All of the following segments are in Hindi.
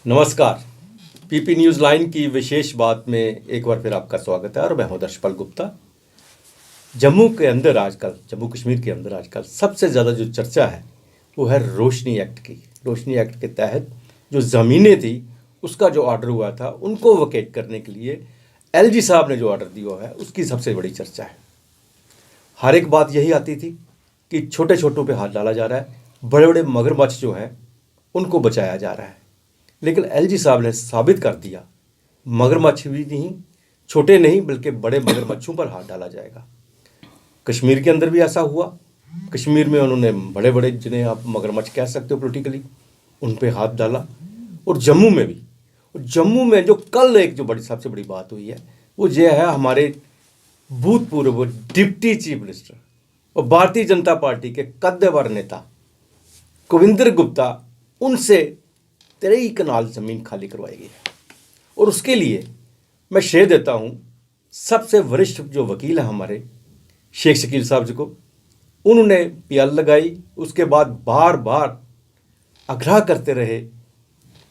नमस्कार। पीपी न्यूज़ लाइन की विशेष बात में एक बार फिर आपका स्वागत है और मैं हूं दर्शपाल गुप्ता। जम्मू कश्मीर के अंदर आजकल सबसे ज़्यादा जो चर्चा है वो है रोशनी एक्ट की। रोशनी एक्ट के तहत जो ज़मीनें थी उसका जो ऑर्डर हुआ था उनको वकेट करने के लिए एलजी साहब ने जो ऑर्डर दिया है उसकी सबसे बड़ी चर्चा है। हर एक बात यही आती थी कि छोटे छोटों पे हाथ डाला जा रहा है, बड़े बड़े मगरमच्छ जो हैं उनको बचाया जा रहा है। लेकिन एलजी साहब ने साबित कर दिया मगरमच्छ भी नहीं, छोटे नहीं बल्कि बड़े मगरमच्छों पर हाथ डाला जाएगा। कश्मीर के अंदर भी ऐसा हुआ। कश्मीर में उन्होंने बड़े बड़े, जिन्हें आप मगरमच्छ कह सकते हो पॉलिटिकली, उन पे हाथ डाला। और जम्मू में भी, जम्मू में जो कल एक जो बड़ी सबसे बड़ी बात हुई है वो ये है, हमारे भूतपूर्व डिप्टी चीफ मिनिस्टर और भारतीय जनता पार्टी के कद्देवर नेता कविंदर गुप्ता, उनसे 23 कनाल ज़मीन खाली करवाई गई है। और उसके लिए मैं श्रेय देता हूँ सबसे वरिष्ठ जो वकील हैं हमारे शेख शकील साहब जी को। उन्होंने पीएल लगाई, उसके बाद बार बार आग्रह करते रहे,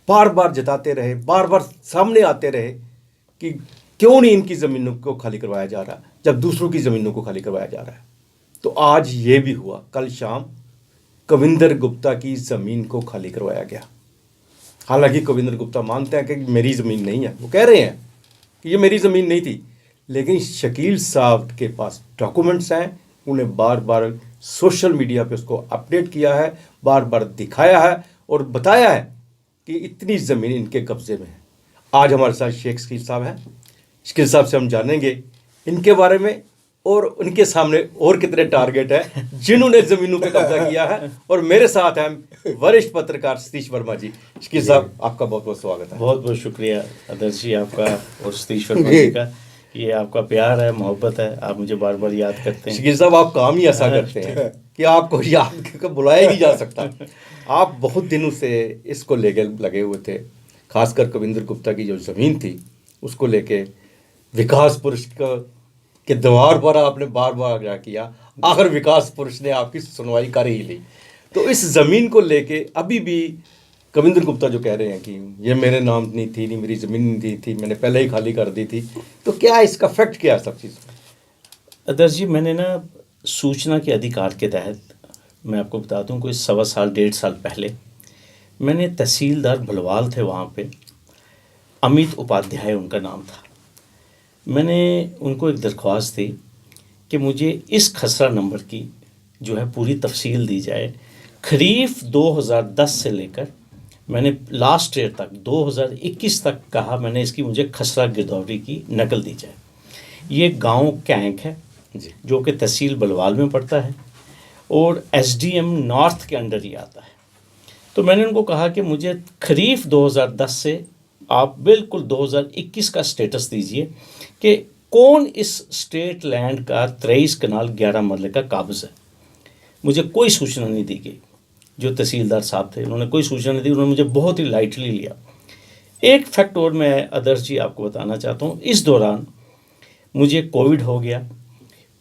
बार बार जताते रहे, बार बार सामने आते रहे कि क्यों नहीं इनकी ज़मीनों को खाली करवाया जा रहा जब दूसरों की ज़मीनों को खाली करवाया जा रहा है। तो आज ये भी हुआ, कल शाम कविंदर गुप्ता की ज़मीन को खाली करवाया गया। हालांकि कविंदर गुप्ता मानते हैं कि मेरी ज़मीन नहीं है, वो कह रहे हैं कि ये मेरी ज़मीन नहीं थी, लेकिन शकील साहब के पास डॉक्यूमेंट्स हैं। उन्हें बार बार सोशल मीडिया पे उसको अपडेट किया है, बार बार दिखाया है और बताया है कि इतनी ज़मीन इनके कब्ज़े में है। आज हमारे साथ शेख शकील साहब हैं। शकील साहब से हम जानेंगे इनके बारे में और उनके सामने और कितने टारगेट हैं जिन्होंने ज़मीनों पे कब्जा किया है। और मेरे साथ हैं वरिष्ठ पत्रकार सतीश वर्मा जी। शकील साहब, आपका बहुत बहुत स्वागत है। बहुत बहुत शुक्रिया आदर्श जी आपका और सतीश वर्मा जी का। ये आपका प्यार है, मोहब्बत है, आप मुझे बार बार याद करते हैं। शकील साहब, आप काम ही ऐसा करते हैं कि आपको याद कर बुलाया ही नहीं जा सकता। आप बहुत दिनों से इसको लेके लगे हुए थे, खासकर कविंदर गुप्ता की जो ज़मीन थी उसको लेके विकास पुरुष के द्वार पर आपने बार बार आग्रह किया। आखिर विकास पुरुष ने आपकी सुनवाई कर ही ली। तो इस ज़मीन को लेके अभी भी कविंदर गुप्ता जो कह रहे हैं कि ये मेरे नाम नहीं थी, नहीं मेरी ज़मीन नहीं थी, मैंने पहले ही खाली कर दी थी, तो क्या इसका फैक्ट क्या है सब चीज़? आदर्श जी, मैंने ना सूचना के अधिकार के तहत, मैं आपको बता दूं, कोई 1.25 साल 1.5 साल पहले मैंने तहसीलदार भलवाल थे वहाँ पे, अमित उपाध्याय उनका नाम था। मैंने उनको एक दरख्वास्त दी कि मुझे इस खसरा नंबर की जो है पूरी तफसील दी जाए। खरीफ 2010 से लेकर मैंने लास्ट ईयर तक 2021 तक कहा, मैंने इसकी मुझे खसरा गिरदौरी की नकल दी जाए। ये गांव कैंक है जो कि तहसील बलवाल में पड़ता है और एसडीएम नॉर्थ के अंडर ही आता है। तो मैंने उनको कहा कि मुझे खरीफ 2010 से आप बिल्कुल 2021 का स्टेटस दीजिए कि कौन इस स्टेट लैंड का 23 कनाल 11 मरले का काबज़ है। मुझे कोई सूचना नहीं दी गई। जो तहसीलदार साहब थे उन्होंने कोई सूचना नहीं दी, उन्होंने मुझे बहुत ही लाइटली लिया। एक फैक्ट और मैं आदर्श जी आपको बताना चाहता हूँ, इस दौरान मुझे कोविड हो गया।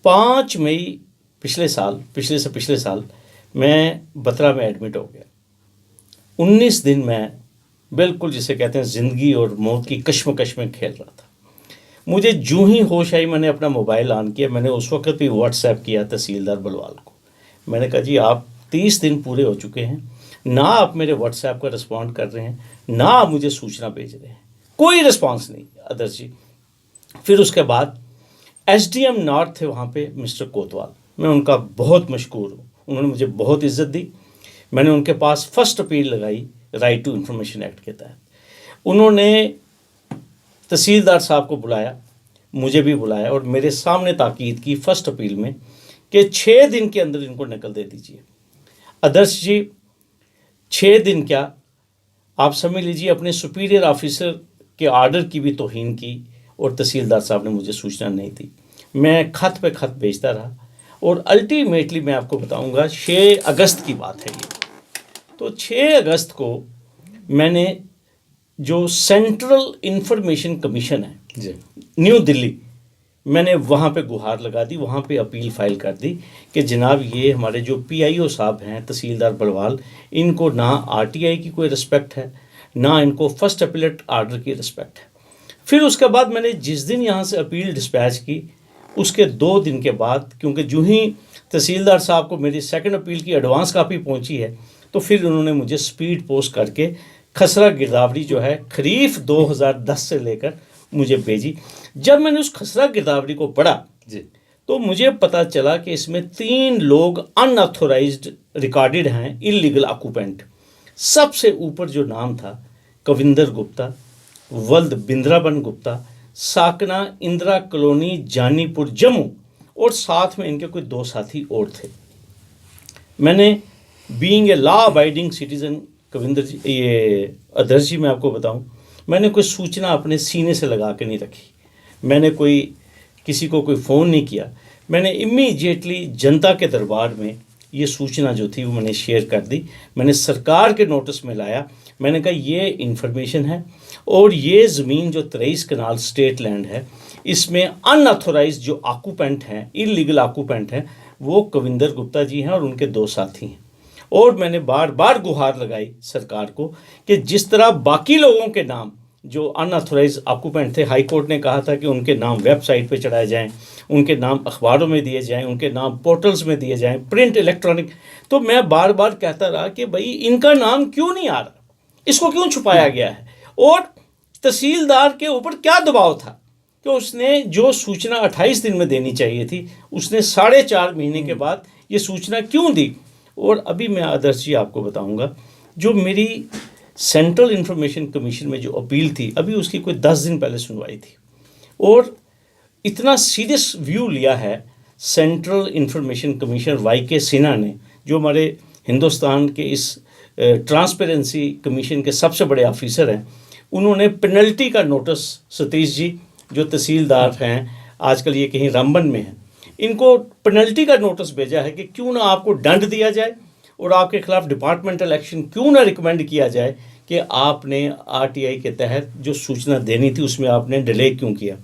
5 मई पिछले साल मैं बत्रा में एडमिट हो गया। 19 दिन मैं बिल्कुल जिसे कहते हैं ज़िंदगी और मौत की कश्मकश में खेल रहा था। मुझे जूँ ही होश आई, मैंने अपना मोबाइल ऑन किया। मैंने उस वक्त भी व्हाट्सएप किया तहसीलदार बलवाल को। मैंने कहा, जी आप 30 दिन पूरे हो चुके हैं, ना आप मेरे व्हाट्सएप का रिस्पॉन्ड कर रहे हैं, ना आप मुझे सूचना भेज रहे हैं, कोई रिस्पॉन्स नहीं आदर्श जी। फिर उसके बाद एसडीएम नॉर्थ थे वहाँ पे, मिस्टर कोतवाल, मैं उनका बहुत मशकूर हूँ। उन्होंने मुझे बहुत इज्जत दी। मैंने उनके पास फर्स्ट अपील लगाई राइट टू इन्फॉर्मेशन एक्ट के तहत। उन्होंने तहसीलदार साहब को बुलाया, मुझे भी बुलाया और मेरे सामने ताकीद की फर्स्ट अपील में कि 6 दिन के अंदर इनको नकल दे दीजिए। आदर्श जी, 6 दिन क्या, आप समझ लीजिए अपने सुपीरियर ऑफिसर के आर्डर की भी तौहीन की और तहसीलदार साहब ने मुझे सूचना नहीं दी। मैं खत पे खत भेजता रहा और अल्टीमेटली मैं आपको बताऊंगा 6 अगस्त की बात है ये। तो 6 अगस्त को मैंने जो सेंट्रल इंफॉर्मेशन कमीशन है न्यू दिल्ली, मैंने वहाँ पे गुहार लगा दी, वहाँ पे अपील फाइल कर दी कि जनाब ये हमारे जो पीआईओ साहब हैं तहसीलदार बलवाल, इनको ना आरटीआई की कोई रिस्पेक्ट है, ना इनको फर्स्ट अपीलेट आर्डर की रिस्पेक्ट है। फिर उसके बाद मैंने जिस दिन यहाँ से अपील डिस्पैच की, उसके 2 दिन के बाद, क्योंकि जो ही तहसीलदार साहब को मेरी सेकंड अपील की एडवांस कापी पहुँची है, तो फिर उन्होंने मुझे स्पीड पोस्ट करके खसरा गिरदावरी जो है खरीफ 2010 से लेकर मुझे भेजी। जब मैंने उस खसरा गिरदावरी को पढ़ा जी, तो मुझे पता चला कि इसमें 3 लोग अनऑथोराइज्ड रिकॉर्डेड हैं, इलीगल ऑक्यूपेंट। सबसे ऊपर जो नाम था कविंदर गुप्ता, वल्द बिंद्राबन गुप्ता, साकना इंदिरा कॉलोनी जानीपुर जम्मू, और साथ में इनके कोई 2 साथी और थे। मैंने being a law abiding citizen, Kavinder ji, ये आदर्श जी, मैं आपको बताऊं, मैंने कोई सूचना अपने सीने से लगा के नहीं रखी। मैंने किसी को कोई फ़ोन नहीं किया। मैंने इमीडिएटली जनता के दरबार में ये सूचना जो थी वो मैंने शेयर कर दी। मैंने सरकार के नोटिस में लाया। मैंने कहा ये इन्फॉर्मेशन है और ये ज़मीन जो 23 कनाल स्टेट लैंड है, इसमें अनऑथोराइज्ड जो ऑक्यूपेंट हैं, इलीगल ऑक्यूपेंट हैं, वो कविंदर गुप्ता जी हैं और उनके 2 साथी हैं। और मैंने बार बार गुहार लगाई सरकार को कि जिस तरह बाकी लोगों के नाम जो अनऑथोराइज ऑक्यूपेंट थे, हाई कोर्ट ने कहा था कि उनके नाम वेबसाइट पे चढ़ाए जाएं, उनके नाम अखबारों में दिए जाएं, उनके नाम पोर्टल्स में दिए जाएं, प्रिंट इलेक्ट्रॉनिक। तो मैं बार बार कहता रहा कि भाई इनका नाम क्यों नहीं आ रहा, इसको क्यों छुपाया गया है, और तहसीलदार के ऊपर क्या दबाव था कि उसने जो सूचना 28 दिन में देनी चाहिए थी, उसने 4.5 महीने के बाद ये सूचना क्यों दी। और अभी मैं आदर्श जी आपको बताऊंगा, जो मेरी सेंट्रल इंफॉर्मेशन कमीशन में जो अपील थी, अभी उसकी कोई 10 दिन पहले सुनवाई थी, और इतना सीरियस व्यू लिया है सेंट्रल इंफॉर्मेशन कमीशनर वाई.के. सिन्हा ने, जो हमारे हिंदुस्तान के इस ट्रांसपेरेंसी कमीशन के सबसे बड़े ऑफिसर हैं। उन्होंने पेनल्टी का नोटिस, सतीश जी जो तहसीलदार हैं, आजकल ये कहीं रामबन में हैं, इनको पेनल्टी का नोटिस भेजा है कि क्यों ना आपको दंड दिया जाए और आपके खिलाफ डिपार्टमेंटल एक्शन क्यों ना रिकमेंड किया जाए कि आपने आरटीआई के तहत जो सूचना देनी थी उसमें आपने डिले क्यों किया।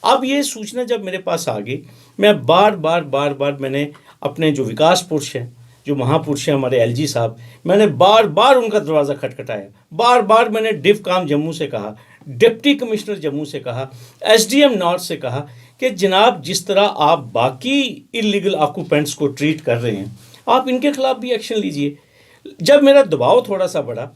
अब ये सूचना जब मेरे पास आ गई, मैं बार बार मैंने अपने जो विकास पुरुष हैं, जो महापुरुष हैं हमारे एलजी साहब, मैंने बार बार उनका दरवाज़ा खटखटाया। बार बार मैंने डिवकाम जम्मू से कहा, डिप्टी कमिश्नर जम्मू से कहा, एसडीएम नॉर्थ से कहा कि जनाब जिस तरह आप बाकी इलीगल ऑक्यूपेंट्स को ट्रीट कर रहे हैं, आप इनके खिलाफ भी एक्शन लीजिए। जब मेरा दबाव थोड़ा सा बढ़ा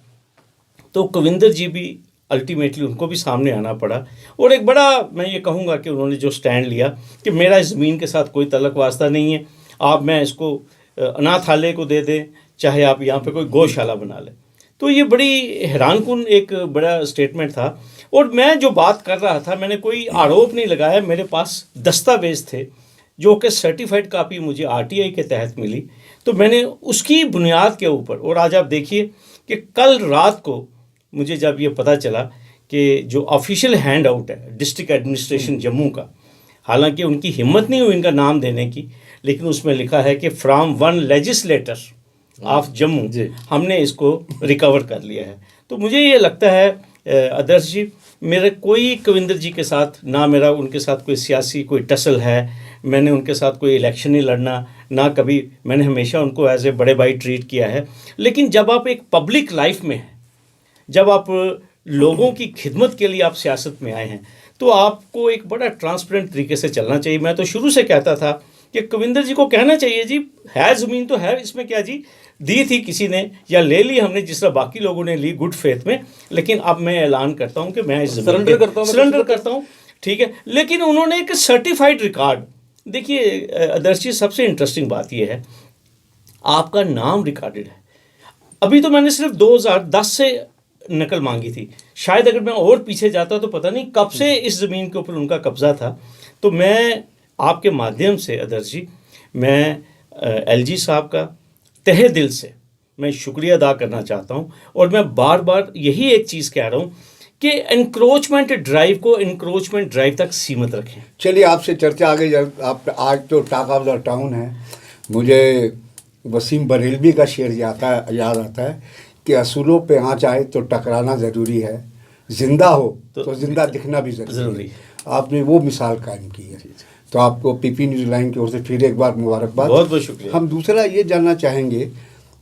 तो कविंदर जी भी अल्टीमेटली उनको भी सामने आना पड़ा, और एक बड़ा, मैं ये कहूँगा कि उन्होंने जो स्टैंड लिया कि मेरा इस ज़मीन के साथ कोई तलक वास्ता नहीं है, आप मैं इसको अनाथालय को दे दें, चाहे आप यहाँ पे कोई गौशाला बना लें। तो ये बड़ी हैरानकुन एक बड़ा स्टेटमेंट था। और मैं जो बात कर रहा था, मैंने कोई आरोप नहीं लगाया, मेरे पास दस्तावेज थे जो कि सर्टिफाइड कापी मुझे आरटीआई के तहत मिली, तो मैंने उसकी बुनियाद के ऊपर, और आज आप देखिए कि कल रात को मुझे जब ये पता चला कि जो ऑफिशियल हैंड आउट है डिस्ट्रिक्ट एडमिनिस्ट्रेशन जम्मू का, हालांकि उनकी हिम्मत नहीं हुई इनका नाम देने की, लेकिन उसमें लिखा है कि from one legislator of Jammu हमने इसको रिकवर कर लिया है। तो मुझे ये लगता है आदर्श जी, मेरे कोई कविंदर जी के साथ ना मेरा उनके साथ कोई सियासी कोई टसल है, मैंने उनके साथ कोई इलेक्शन नहीं लड़ना, ना कभी, मैंने हमेशा उनको एज ए बड़े भाई ट्रीट किया है। लेकिन जब आप एक पब्लिक लाइफ में हैं, जब आप लोगों की खिदमत के लिए आप सियासत में आए हैं, तो आपको एक बड़ा ट्रांसपेरेंट तरीके से चलना चाहिए। मैं तो शुरू से कहता था कि कविंदर जी को कहना चाहिए जी, है ज़मीन तो है, इसमें क्या जी, दी थी किसी ने या ले ली हमने, जिस तरह बाकी लोगों ने ली गुड फेथ में, लेकिन अब मैं ऐलान करता हूं कि मैं इस सरेंडर करता हूं, ठीक है। लेकिन उन्होंने एक सर्टिफाइड रिकॉर्ड, देखिए आदर्श जी, सबसे इंटरेस्टिंग बात यह है, आपका नाम रिकॉर्डेड है। अभी तो मैंने सिर्फ 2010 से नकल मांगी थी, शायद अगर मैं और पीछे जाता तो पता नहीं कब से इस ज़मीन के ऊपर उनका कब्जा था। तो मैं आपके माध्यम से आदर्श जी, मैं एलजी साहब का तहे दिल से मैं शुक्रिया अदा करना चाहता हूं, और मैं बार बार यही एक चीज़ कह रहा हूं कि एनक्रोचमेंट ड्राइव को एनक्रोचमेंट ड्राइव तक सीमित रखें। चलिए, आपसे चर्चा आ गई, आप आज तो टॉक ऑफ द टाउन है। मुझे वसीम बरेलवी का शेर याद आता है कि असूलों पे आँच आए तो टकराना ज़रूरी है, जिंदा हो तो जिंदा दिखना भी ज़रूरी है। आपने वो मिसाल कायम की है, तो आपको पीपी न्यूज़ लाइन की ओर से फिर एक बार मुबारकबाद, बहुत बहुत शुक्रिया। हम दूसरा ये जानना चाहेंगे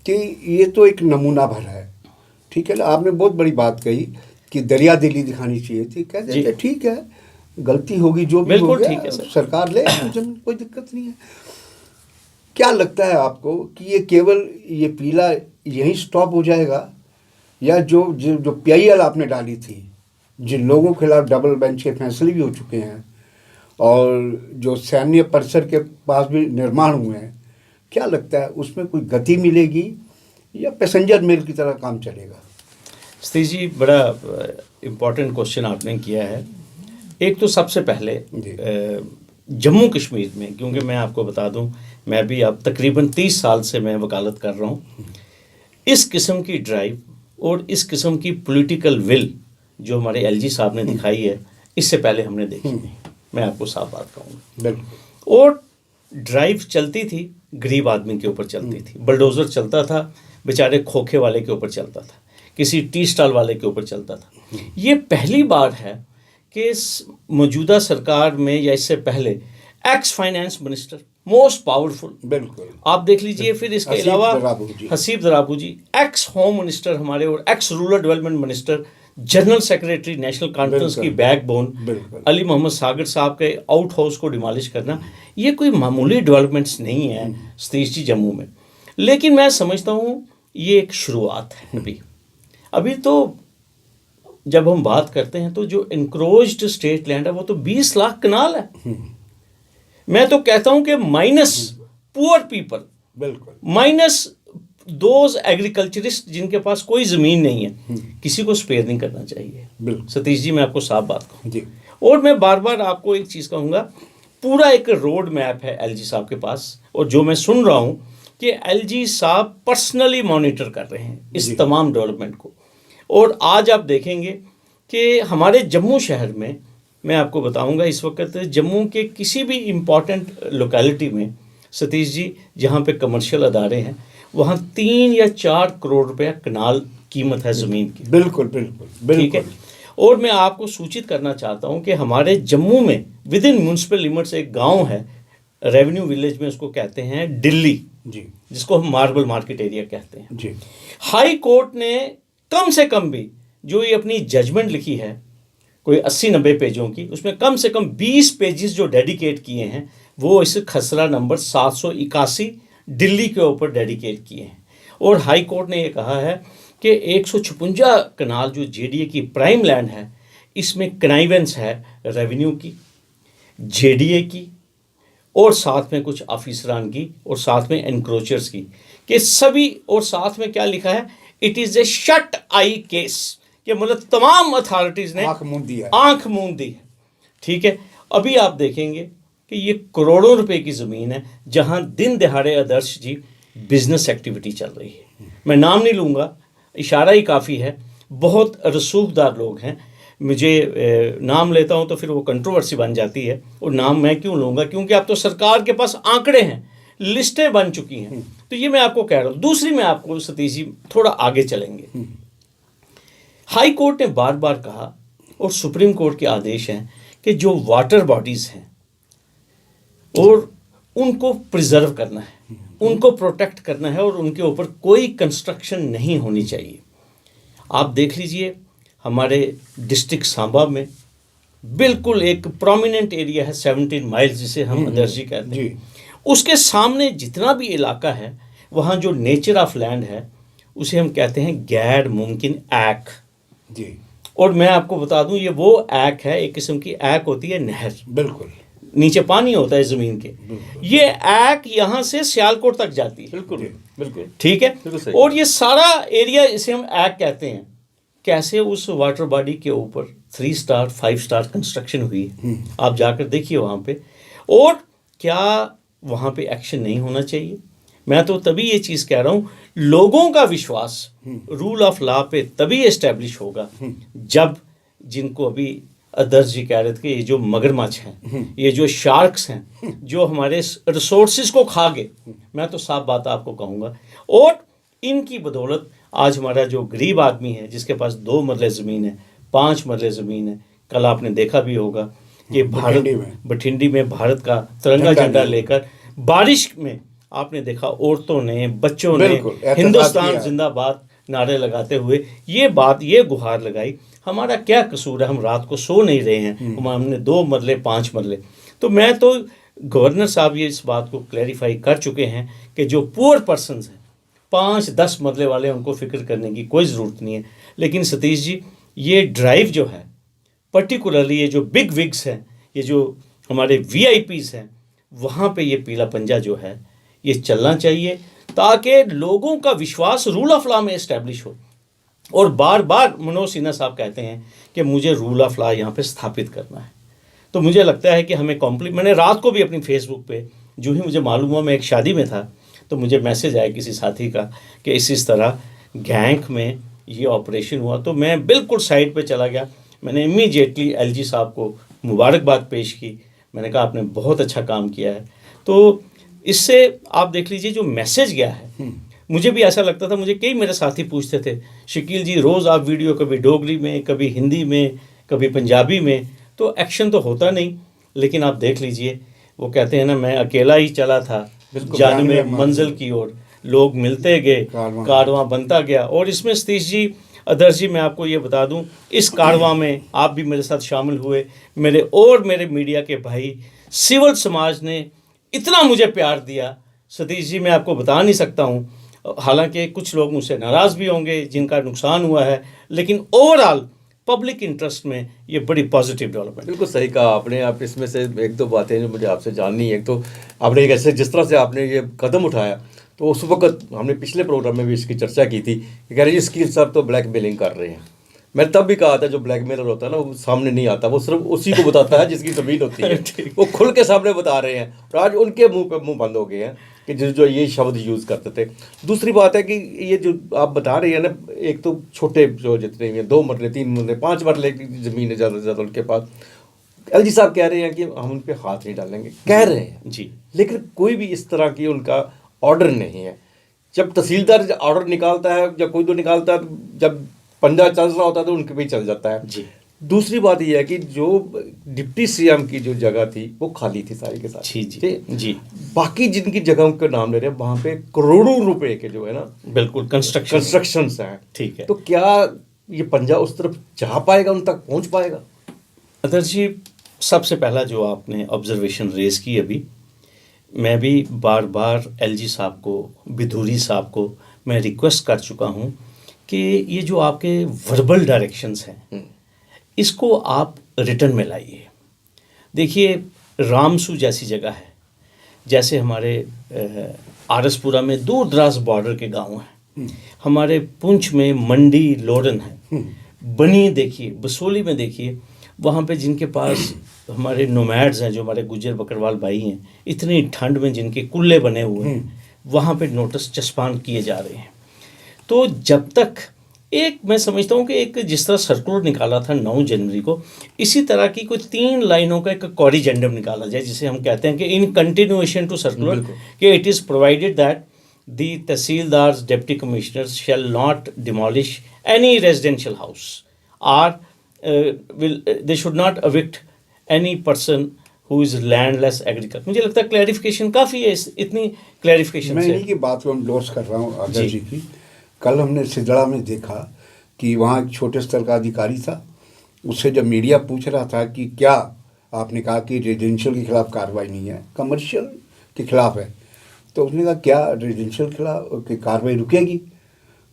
कि ये तो एक नमूना भर है, ठीक है ना, आपने बहुत बड़ी बात कही कि दरिया दिली दिखानी चाहिए थी। कहते जी। थे ठीक है, गलती होगी, जो भी हो बिल्कुल गया ठीक है सर। सरकार ले, कोई दिक्कत नहीं है। क्या लगता है आपको कि ये केवल ये पीला यहीं स्टॉप हो जाएगा, या जो जो, जो PIL आपने डाली थी, जिन लोगों के खिलाफ डबल बेंच के फैसले भी हो चुके हैं और जो सैन्य परिसर के पास भी निर्माण हुए हैं, क्या लगता है उसमें कोई गति मिलेगी या पैसेंजर मेल की तरह काम चलेगा? सतीश जी, बड़ा इम्पोर्टेंट क्वेश्चन आपने किया है। एक तो सबसे पहले जम्मू कश्मीर में, क्योंकि मैं आपको बता दूं, मैं भी अब तकरीबन 30 साल से मैं वकालत कर रहा हूं, इस किस्म की ड्राइव और इस किस्म की पॉलिटिकल विल जो हमारे LG साहब ने दिखाई है, इससे पहले हमने देखी नहीं। मैं आपको साफ बात कहूँगा। बिल्कुल। और ड्राइव चलती थी, गरीब आदमी के ऊपर चलती थी, बलडोज़र चलता था, बेचारे खोखे वाले के ऊपर चलता था, किसी टी स्टॉल वाले के ऊपर चलता था। ये पहली बार है कि मौजूदा सरकार में या इससे पहले ex finance minister, most powerful, बिल्कुल, आप देख लीजिए, फिर इसके हसीब अलावा दराबू जी। हसीब दराबू जी, एक्स होम मिनिस्टर हमारे और x rural development minister, general secretary national conference की बैकबोन बिल्कुल। अली मोहम्मद सागर साहब के आउट हाउस को डिमोलिश करना, ये कोई मामूली डेवलपमेंट्स नहीं है सतीश जी जम्मू में। लेकिन मैं समझता हूँ ये एक शुरुआत है। अभी तो जब हम बात करते हैं तो जो इंक्रोच्ड स्टेट लैंड है वो तो 20 लाख कनाल है। मैं तो कहता हूं कि माइनस पुअर पीपल, बिल्कुल, माइनस दोज एग्रीकल्चरिस्ट जिनके पास कोई ज़मीन नहीं है, किसी को स्पेयर नहीं करना चाहिए। बिल्कुल सतीश जी, मैं आपको साफ बात कहूँ जी। और मैं बार बार आपको एक चीज़ कहूँगा, पूरा एक रोड मैप है LG साहब के पास, और जो मैं सुन रहा हूँ कि LG साहब पर्सनली मॉनिटर कर रहे हैं इस तमाम डेवलपमेंट को। और आज आप देखेंगे कि हमारे जम्मू शहर में, मैं आपको बताऊंगा, इस वक्त जम्मू के किसी भी इम्पॉर्टेंट लोकेलिटी में सतीश जी, जहाँ पे कमर्शियल अदारे हैं, वहाँ 3 या 4 करोड़ रुपया कनाल कीमत है ज़मीन की। बिल्कुल बिल्कुल बिल्कुल, ठीक है। और मैं आपको सूचित करना चाहता हूँ कि हमारे जम्मू में विद इन म्यूनसिपल लिमिट्स एक गाँव है, रेवेन्यू विलेज में उसको कहते हैं दिल्ली जी, जिसको हम मार्बल मार्केट एरिया कहते हैं जी। हाई कोर्ट ने कम से कम भी जो ये अपनी जजमेंट लिखी है, कोई 80-90 पेजों की, उसमें कम से कम 20 पेजेस जो डेडिकेट किए हैं वो इस खसरा नंबर 781 दिल्ली के ऊपर डेडिकेट किए हैं। और हाई कोर्ट ने ये कहा है कि 156 कनाल जो JDA की प्राइम लैंड है, इसमें कनाइवेंस है रेवेन्यू की, JDA की, और साथ में कुछ ऑफिसरान की, और साथ में एनक्रोचर्स की, कि सभी, और साथ में क्या लिखा है, it is a shut I case, कि मतलब तमाम अथॉरिटीज़ ने आंख मूंद दी है। आंख मूंद दी है। ठीक है। अभी आप देखेंगे कि ये करोड़ों रुपए की ज़मीन है जहां दिन दिहाड़े आदर्श जी बिजनेस एक्टिविटी चल रही है। मैं नाम नहीं लूँगा, इशारा ही काफ़ी है, बहुत रसूखदार लोग हैं। मुझे नाम लेता हूं तो फिर वो कंट्रोवर्सी बन जाती है, और नाम मैं क्यों लूँगा, क्योंकि अब तो सरकार के पास आंकड़े हैं, लिस्टें बन चुकी हैं। तो ये मैं आपको कह रहा हूँ। दूसरी, मैं आपको सतीश जी थोड़ा आगे चलेंगे, हाई कोर्ट ने बार बार कहा और सुप्रीम कोर्ट के आदेश हैं कि जो वाटर बॉडीज़ हैं और उनको प्रिजर्व करना है, उनको प्रोटेक्ट करना है, और उनके ऊपर कोई कंस्ट्रक्शन नहीं होनी चाहिए। आप देख लीजिए, हमारे डिस्ट्रिक्ट सांबा में बिल्कुल एक प्रोमिनेंट एरिया है 17 माइल्स, जिसे हम आदर्श जी कहते हैं। उसके सामने जितना भी इलाका है, वहाँ जो नेचर ऑफ लैंड है उसे हम कहते हैं गैर मुमकिन ऐक जी। और मैं आपको बता दूं, ये वो ऐक है, एक किस्म की ऐक होती है नहर, बिल्कुल, नीचे पानी होता है ज़मीन के, ये ऐक यहाँ से सियालकोट तक जाती है। बिल्कुल बिल्कुल ठीक है। और ये सारा एरिया, इसे हम ऐक कहते हैं। कैसे उस वाटर बॉडी के ऊपर 3 स्टार 5 स्टार कंस्ट्रक्शन हुई है, आप जाकर देखिए वहाँ पे। और क्या वहाँ पे एक्शन नहीं होना चाहिए? मैं तो तभी ये चीज़ कह रहा हूँ, लोगों का विश्वास रूल ऑफ लॉ पे तभी एस्टेब्लिश होगा जब, जिनको अभी आदर्श जी कह रहे थे कि ये जो मगरमच्छ हैं, ये जो शार्क्स हैं, जो हमारे रिसोर्सेज को खा गए, मैं तो साफ बात आपको कहूँगा, और इनकी बदौलत आज हमारा जो गरीब आदमी है, जिसके पास 2 मरले ज़मीन है, 5 मरले ज़मीन है, कल आपने देखा भी होगा कि बठिंडी में भारत का तिरंगा झंडा लेकर बारिश में आपने देखा औरतों ने, बच्चों ने हिंदुस्तान जिंदाबाद नारे लगाते हुए ये गुहार लगाई, हमारा क्या कसूर है, हम रात को सो नहीं रहे हैं, हमने 2 मरले 5 मरले। तो मैं तो गवर्नर साहब ये इस बात को क्लैरिफाई कर चुके हैं कि जो पुअर पर्सनस हैं 5-10 मरले वाले, उनको फिक्र करने की कोई ज़रूरत नहीं है। लेकिन सतीश जी, ये ड्राइव जो है, पर्टिकुलरली ये जो बिग विग्स हैं, ये जो हमारे VIPs हैं, वहाँ पे ये पीला पंजा जो है ये चलना चाहिए, ताकि लोगों का विश्वास रूल ऑफ लॉ में इस्टेब्लिश हो। और बार बार मनोज सिन्हा साहब कहते हैं कि मुझे रूल ऑफ लॉ यहाँ पे स्थापित करना है। तो मुझे लगता है कि हमें मैंने रात को भी अपनी फेसबुक पे, जो ही मुझे मालूम हुआ मैं एक शादी में था, तो मुझे मैसेज आया किसी साथी का कि इस तरह गैंग में ये ऑपरेशन हुआ। तो मैं बिल्कुल साइड पे चला गया, मैंने इमीडिएटली LG साहब को मुबारकबाद पेश की, मैंने कहा आपने बहुत अच्छा काम किया है। तो इससे आप देख लीजिए जो मैसेज गया है, मुझे भी ऐसा लगता था, मुझे कई मेरे साथी पूछते थे, शकील जी रोज़ आप वीडियो कभी डोगरी में, कभी हिंदी में, कभी पंजाबी में, तो एक्शन तो होता नहीं। लेकिन आप देख लीजिए, वो कहते हैं ना, मैं अकेला ही चला था जाने में मंजिल की ओर, लोग मिलते गए, कारवां बनता गया। और इसमें सतीश जी, आदर्श जी, मैं आपको ये बता दूं, इस कारवां में आप भी मेरे साथ शामिल हुए, मेरे मीडिया के भाई, सिविल समाज ने इतना मुझे प्यार दिया सतीश जी, मैं आपको बता नहीं सकता हूँ। हालांकि कुछ लोग मुझसे नाराज़ भी होंगे जिनका नुकसान हुआ है, लेकिन ओवरऑल पब्लिक इंटरेस्ट में ये बड़ी पॉजिटिव डेवलपमेंट। बिल्कुल सही कहा आपने। आप इसमें से 1-2 बातें जो मुझे आपसे जाननी है। एक तो आपने एक ऐसे जिस तरह से आपने ये कदम उठाया, तो उस वक्त हमने पिछले प्रोग्राम में भी इसकी चर्चा की थी कि कह रहे जी स्कील साहब तो ब्लैकमेलिंग कर रहे हैं। मैंने तब भी कहा था जो ब्लैकमेलर होता है ना, वो सामने नहीं आता, वो सिर्फ उसी को बताता है जिसकी ज़मीन होती है। वो खुल के सामने बता रहे हैं, और आज उनके मुंह पे मुंह बंद हो गए हैं कि जो ये शब्द यूज़ करते थे। दूसरी बात है कि ये जो आप बता रहे हैं ना, एक तो छोटे जो जितने भी 2 मरले 3 मरले 5 मरले की ज़मीन है ज़्यादा से ज़्यादा उनके पास, LG साहब कह रहे हैं कि हम उन पर हाथ नहीं डालेंगे, कह रहे हैं जी, लेकिन कोई भी इस तरह की उनका ऑर्डर नहीं है। जब तहसीलदार ऑर्डर निकालता है, जब कोई तो निकालता है, जब पंजा चल रहा होता है तो उनके भी चल जाता है जी। दूसरी बात यह है कि जो डिप्टी CM की जो जगह थी वो खाली थी सारी के सारी। जी। बाकी जिनकी जगहों के नाम ले रहे हैं, वहाँ पे करोड़ों रुपए के जो है ना, बिल्कुल कंस्ट्रक्शंस हैं। ठीक है। तो क्या ये पंजा उस तरफ जा पाएगा, उन तक पहुँच पाएगा? आदर्श जी, सबसे पहला जो आपने ऑब्जर्वेशन रेज की, अभी मैं भी बार बार LG साहब को, बिधूरी साहब को मैं रिक्वेस्ट कर चुका हूँ कि ये जो आपके वर्बल डायरेक्शंस हैं, इसको आप रिटर्न में लाइए। देखिए, रामसू जैसी जगह है, जैसे हमारे आरसपुरा में दूर दराज बॉर्डर के गांव हैं, हमारे पुंछ में मंडी लोडन है, बनी देखिए, बसोली में देखिए, वहाँ पे जिनके पास हमारे नोमैड्स हैं, जो हमारे गुज्जर बकरवाल भाई हैं, इतनी ठंड में जिनके कुल्ले बने हुए हैं, वहाँ पे नोटिस चस्पान किए जा रहे हैं। तो जब तक एक, मैं समझता हूँ कि एक जिस तरह सर्कुलर निकाला था 9 जनवरी को, इसी तरह की कोई 3 लाइनों का एक कॉरिजेंडम निकाला जाए, जिसे हम कहते हैं कि इन कंटिन्यूएशन टू सर्कुलर, कि it is provided that the tahsildars deputy commissioners shall not demolish any residential house और they should not evict any person who is landless agriculture. मुझे लगता है क्लैरिफिकेशन काफ़ी है, इतनी क्लैरिफिकेशन मैं इन्हीं की बात को एंडोर्स कर रहा हूँ आदर्श जी की। कल हमने सिदड़ा में देखा कि वहाँ एक छोटे स्तर का अधिकारी था, उससे जब मीडिया पूछ रहा था कि क्या आपने कहा कि रेजिडेंशियल के खिलाफ कार्रवाई नहीं है, कमर्शियल के खिलाफ है, तो उसने कहा क्या रेजिडेंशियल के खिलाफ की कार्रवाई रुकेगी?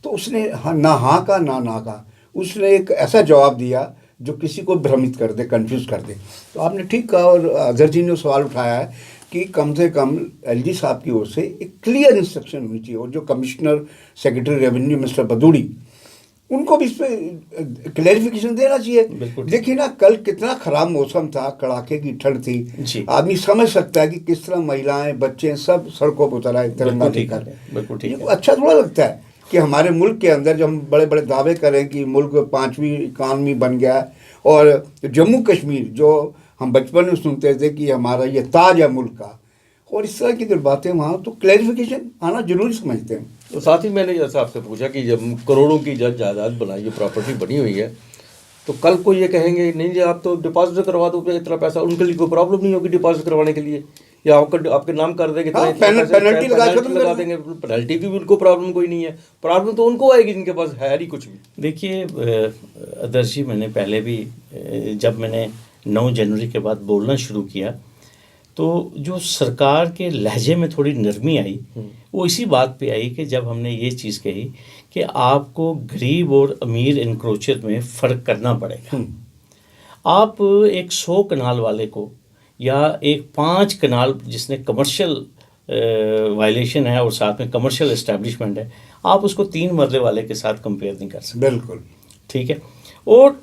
तो उसने हाँ का ना का, उसने एक ऐसा जवाब दिया जो किसी को भ्रमित कर दे, कंफ्यूज कर दे। तो आपने ठीक कहा, और अजहर जी ने सवाल उठाया है कि कम से कम LG साहब की ओर से एक क्लियर इंस्ट्रक्शन होनी चाहिए, और जो कमिश्नर सेक्रेटरी रेवेन्यू मिस्टर बदूड़ी, उनको भी इस पर क्लैरिफिकेशन देना चाहिए। देखिए ना, कल कितना ख़राब मौसम था, कड़ाके की ठंड थी, आदमी समझ सकता है कि किस तरह महिलाएं, बच्चे सब सड़कों पर उतर आए तिरंगा लेकर। अच्छा थोड़ा लगता है कि हमारे मुल्क के अंदर जो हम बड़े बड़े दावे करें कि मुल्क 5वीं इकानमी बन गया है, और जम्मू कश्मीर जो हम बचपन में सुनते थे कि हमारा ये ताज है मुल्क का, और इस तरह की जो बातें वहाँ, तो क्लैरिफिकेशन आना जरूरी समझते हैं। तो साथ ही मैंने जैसा आपसे पूछा कि जब करोड़ों की जब जायदाद बनाई, ये प्रॉपर्टी बनी हुई है, तो कल को ये कहेंगे नहीं जी आप तो डिपॉजिट करवा दो पे इतना पैसा, उनके लिए कोई प्रॉब्लम नहीं होगी डिपॉजिट करवाने के लिए, या आपके नाम कर देंगे हाँ, पेनल्टी लगा देंगे, पेनल्टी की भी उनको प्रॉब्लम कोई नहीं है। प्रॉब्लम तो उनको आएगी जिनके पास है नहीं कुछ भी। देखिए आदर्श जी, मैंने पहले भी जब मैंने 9 जनवरी के बाद बोलना शुरू किया तो जो सरकार के लहजे में थोड़ी नरमी आई वो इसी बात पे आई कि जब हमने ये चीज़ कही कि आपको गरीब और अमीर इंक्रोचर में फ़र्क करना पड़ेगा। आप एक 100 कनाल वाले को या एक 5 कनाल जिसने कमर्शियल वायलेशन है और साथ में कमर्शियल एस्टेब्लिशमेंट है, आप उसको 3 मरले वाले के साथ कंपेयर नहीं कर सकते। बिल्कुल ठीक है। और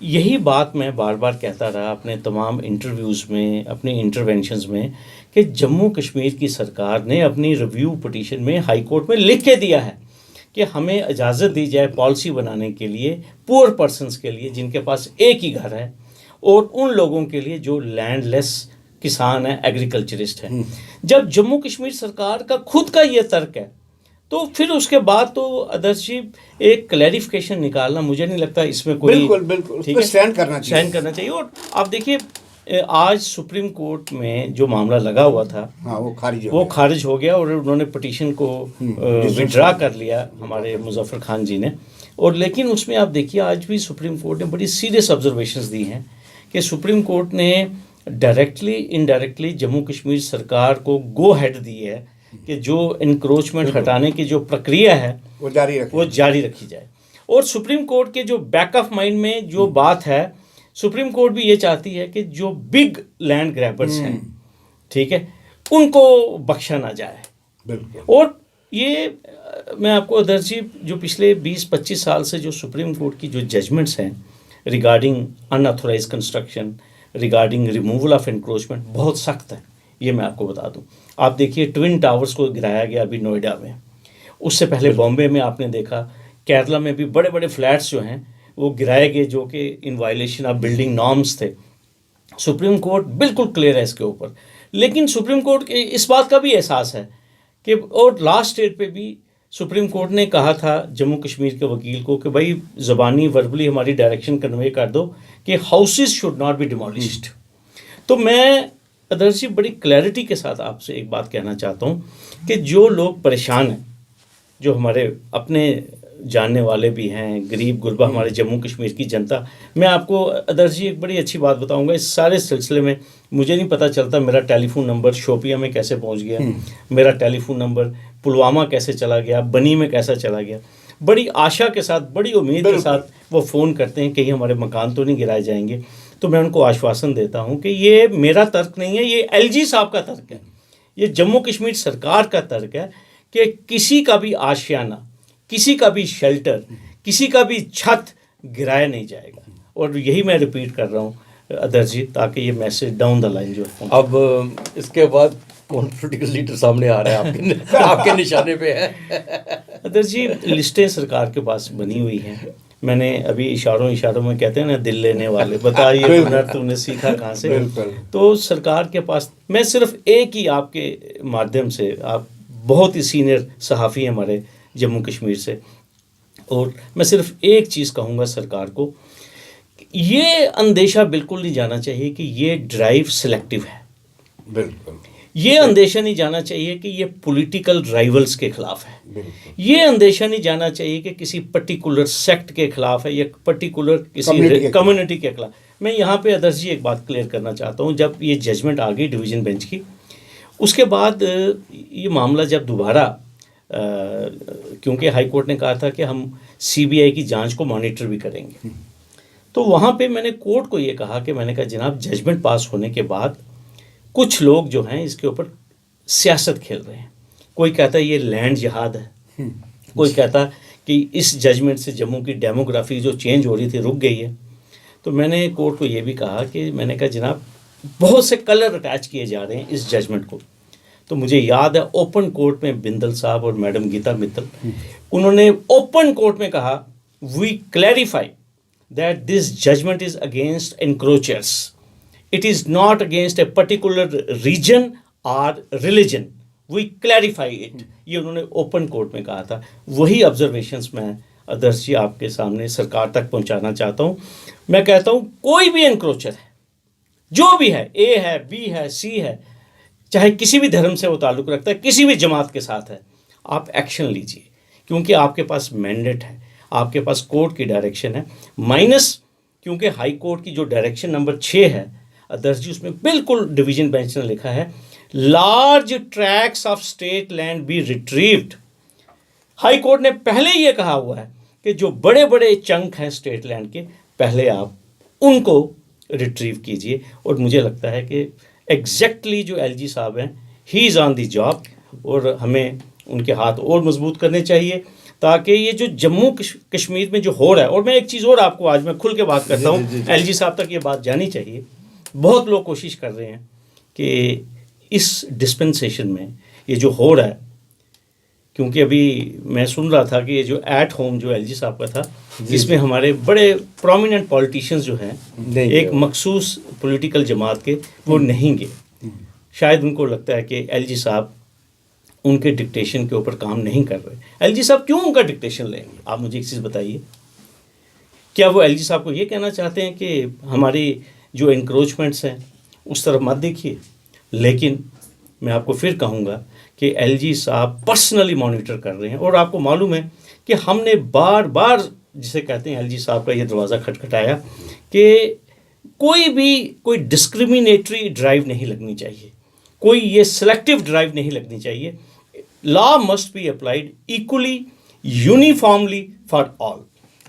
यही बात मैं बार बार कहता रहा अपने तमाम इंटरव्यूज़ में, अपने इंटरवेंशंस में, कि जम्मू कश्मीर की सरकार ने अपनी रिव्यू पिटीशन में हाई कोर्ट में लिख के दिया है कि हमें इजाज़त दी जाए पॉलिसी बनाने के लिए पुअर पर्सनस के लिए जिनके पास एक ही घर है, और उन लोगों के लिए जो लैंडलेस किसान है, एग्रीकल्चरिस्ट है। जब जम्मू कश्मीर सरकार का खुद का ये तर्क है तो फिर उसके बाद तो आदर्श जी एक क्लैरिफिकेशन निकालना, मुझे नहीं लगता इसमें कोई बिल्कुल ठीक है, स्टैंड करना चाहिए। और आप देखिए आज सुप्रीम कोर्ट में जो मामला लगा हुआ था हाँ, वो खारिज हो गया और उन्होंने पिटीशन को विड्रा कर लिया हमारे मुजफ्फर खान जी ने। और लेकिन उसमें आप देखिए आज भी सुप्रीम कोर्ट ने बड़ी सीरियस ऑब्जर्वेशंस दी हैं कि सुप्रीम कोर्ट ने डायरेक्टली इनडायरेक्टली जम्मू कश्मीर सरकार को गो हेड दी है कि जो इंक्रोचमेंट हटाने की जो प्रक्रिया है वो जारी रखी जाए। और सुप्रीम कोर्ट के जो बैक ऑफ माइंड में जो बात है, सुप्रीम कोर्ट भी ये चाहती है कि जो बिग लैंड ग्रैबर्स हैं, ठीक है, उनको बख्शा ना जाए। और ये मैं आपको आदर्श जी जो पिछले 20-25 साल से जो सुप्रीम कोर्ट की जो जजमेंट्स हैं regarding unauthorize construction, regarding removal of encroachment, बहुत सख्त है। ये मैं आपको बता दूं, आप देखिए ट्विन टावर्स को गिराया गया अभी नोएडा में, उससे पहले बॉम्बे में आपने देखा, केरला में भी बड़े बड़े फ्लैट्स जो हैं वो गिराए गए जो कि in violation of building norms थे। सुप्रीम कोर्ट बिल्कुल क्लियर है इसके ऊपर। लेकिन सुप्रीम कोर्ट के इस बात का भी एहसास है कि, और लास्ट स्टेट पे भी सुप्रीम कोर्ट ने कहा था जम्मू कश्मीर के वकील को कि भाई ज़बानी वर्बली हमारी डायरेक्शन कन्वे कर दो कि houses should not be demolished. तो मैं आदर्श जी बड़ी क्लैरिटी के साथ आपसे एक बात कहना चाहता हूँ कि जो लोग परेशान हैं, जो हमारे अपने जानने वाले भी हैं, गरीब गुरबा हमारे जम्मू कश्मीर की जनता, मैं आपको आदर्श जी एक बड़ी अच्छी बात बताऊंगा। इस सारे सिलसिले में मुझे नहीं पता चलता मेरा टेलीफोन नंबर शोपिया में कैसे पहुंच गया, मेरा टेलीफोन नंबर पुलवामा कैसे चला गया, बनी में कैसा चला गया। बड़ी आशा के साथ, बड़ी उम्मीद के साथ वो फ़ोन करते हैं कहीं हमारे मकान तो नहीं गिराए जाएंगे। तो मैं उनको आश्वासन देता हूं कि ये मेरा तर्क नहीं है, ये एलजी साहब का तर्क है, ये जम्मू कश्मीर सरकार का तर्क है कि किसी का भी आशियाना, किसी का भी शेल्टर, किसी का भी छत गिराया नहीं जाएगा। और यही मैं रिपीट कर रहा हूँ आदर्श जी, ताकि ये मैसेज डाउन द लाइन जो है। अब इसके बाद कौन पॉलिटिकल लीडर सामने आ रहा है आपके निशाने पे है? आदर्श जी लिस्टें सरकार के पास बनी हुई हैं। मैंने अभी इशारों में कहते हैं ना दिल लेने वाले, बताइए हुनर तुमने सीखा कहाँ से। तो सरकार के पास मैं सिर्फ एक ही आपके माध्यम से, आप बहुत ही सीनियर सहाफ़ी हैं हमारे जम्मू कश्मीर से, और मैं सिर्फ एक चीज़ कहूँगा सरकार को, ये अंदेशा बिल्कुल नहीं जाना चाहिए कि ये ड्राइव सिलेक्टिव है। बिल्कुल ये अंदेशा नहीं जाना चाहिए कि ये पॉलिटिकल राइवल्स के खिलाफ है। ये अंदेशा नहीं जाना चाहिए कि किसी पर्टिकुलर सेक्ट के खिलाफ है या पर्टिकुलर किसी कम्युनिटी के खिलाफ। मैं यहाँ पे आदर्श जी एक बात क्लियर करना चाहता हूँ। जब ये जजमेंट आ गई डिवीज़न बेंच की, उसके बाद ये मामला जब दोबारा, क्योंकि हाई कोर्ट ने कहा था कि हम CBI की जांच को मॉनिटर भी करेंगे, तो वहाँ पे मैंने कोर्ट को ये कहा कि मैंने कहा जनाब जजमेंट पास होने के बाद कुछ लोग जो हैं इसके ऊपर सियासत खेल रहे हैं। कोई कहता है ये लैंड जिहाद है, कोई कहता है कि इस जजमेंट से जम्मू की डेमोग्राफी जो चेंज हो रही थी रुक गई है। तो मैंने कोर्ट को ये भी कहा कि मैंने कहा जनाब बहुत से कलर अटैच किए जा रहे हैं इस जजमेंट को। तो मुझे याद है ओपन कोर्ट में बिंदल साहब और मैडम गीता मित्तल, उन्होंने ओपन कोर्ट में कहा we clarify that this judgement is against encroachers, it is not against a particular region or religion, we clarify it। ये उन्होंने ओपन कोर्ट में कहा था। वही ऑब्जर्वेशंस मैं आदर्श जी आपके सामने सरकार तक पहुंचाना चाहता हूं। मैं कहता हूं कोई भी एनक्रोचर है, जो भी है, ए है, बी है, सी है, चाहे किसी भी धर्म से वो ताल्लुक़ रखता है, किसी भी जमात के साथ है, आप एक्शन लीजिए, क्योंकि आपके पास मैंडेट है, आपके पास कोर्ट की डायरेक्शन है, माइनस क्योंकि हाई कोर्ट की जो डायरेक्शन नंबर 6 है आदर्श जी, उसमें बिल्कुल डिवीजन बेंच ने लिखा है large tracts of state land be retrieved. High court ने पहले ये कहा हुआ है कि जो बड़े बड़े चंक हैं स्टेट लैंड के, पहले आप उनको रिट्रीव कीजिए। और मुझे लगता है कि एग्जैक्टली जो एलजी साहब हैं, he is on the job, और हमें उनके हाथ और मजबूत करने चाहिए ताकि ये जो जम्मू कश्मीर में जो हो रहा है। और मैं एक चीज़ और आपको आज मैं खुल के बात करता हूँ, एलजी साहब तक ये बात जानी चाहिए। बहुत लोग कोशिश कर रहे हैं कि इस डिस्पेंसेशन में ये जो हो रहा है, क्योंकि अभी मैं सुन रहा था कि ये जो एट होम जो एलजी साहब का था, इसमें हमारे बड़े प्रोमिनेंट पॉलिटिशियंस जो हैं, एक मखसूस पॉलिटिकल जमात के, वो नहीं गए। शायद उनको लगता है कि एलजी साहब उनके डिक्टेशन के ऊपर काम नहीं कर रहे। एलजी साहब क्यों उनका डिक्टेशन लेंगे? आप मुझे एक चीज़ बताइए, क्या वो एलजी साहब को ये कहना चाहते हैं कि हमारी जो इंक्रोचमेंट्स हैं उस तरफ मत देखिए? लेकिन मैं आपको फिर कहूँगा कि एलजी साहब पर्सनली मॉनिटर कर रहे हैं, और आपको मालूम है कि हमने बार बार, जिसे कहते हैं, एलजी साहब का ये दरवाज़ा खटखटाया कि कोई डिस्क्रिमिनेटरी ड्राइव नहीं लगनी चाहिए, कोई ये सिलेक्टिव ड्राइव नहीं लगनी चाहिए। Law must be applied equally, uniformly for all.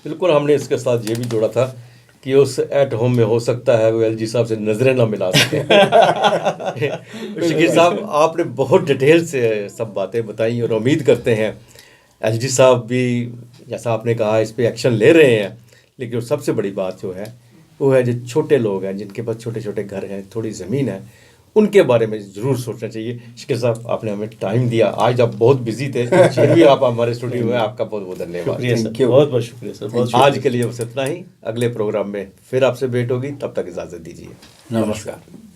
बिल्कुल, हमने इसके साथ ये भी जोड़ा था कि उस एट होम में हो सकता है वो एलजी साहब से नजरें ना मिला सकें। शकील साहब, आपने बहुत डिटेल से सब बातें बताई, और उम्मीद करते हैं एलजी साहब भी, जैसा आपने कहा, इस पे एक्शन ले रहे हैं। लेकिन सबसे बड़ी बात जो है वो है जो छोटे लोग हैं, जिनके पास छोटे छोटे घर हैं, थोड़ी ज़मीन है, उनके बारे में ज़रूर सोचना चाहिए। शकील साहब, आपने हमें टाइम दिया, आज आप बहुत बिजी थे, फिर भी आप हमारे स्टूडियो में, आपका बहुत बहुत धन्यवाद। बहुत बहुत शुक्रिया सर, बहुत शुक्रिया। आज के लिए बस इतना ही, अगले प्रोग्राम में फिर आपसे भेंट होगी, तब तक इजाज़त दीजिए। नमस्कार।